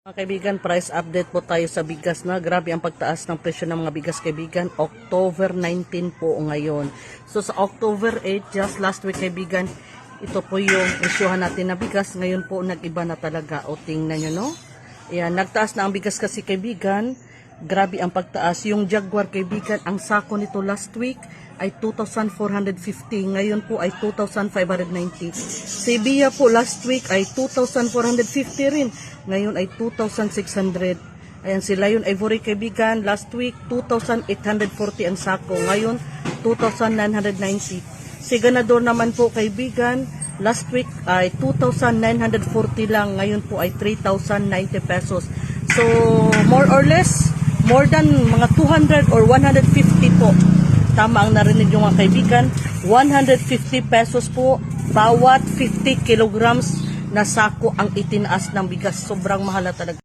Mga kaibigan, price update po tayo sa bigas na. Grabe ang pagtaas ng presyo ng mga bigas, kaibigan. October 19 po ngayon. So sa October 8, just last week, kaibigan, ito po yung isyuhan natin na bigas. Ngayon po nag-iba na talaga. O tingnan nyo, no? Ayan, nagtaas na ang bigas kasi, kaibigan. Grabe ang pagtaas. Yung Jaguar, kaibigan, ang sako nito last week ay 2,450. Ngayon po ay 2,590. Sevilla po last week ay 2,450 rin. Ngayon ay 2,600. Ayan, si Lion Ivory, kaibigan, last week 2,840 ang sako. Ngayon 2,990. Si Ganador naman po, kaibigan, last week ay 2,940 lang. Ngayon po ay 3,090 pesos. So more or less, more than mga 200 or 150 po. Tama ang narinig nyo, mga kaibigan. 150 pesos po bawat 50 kilograms na sako ang itinaas ng bigas. Sobrang mahal na talaga.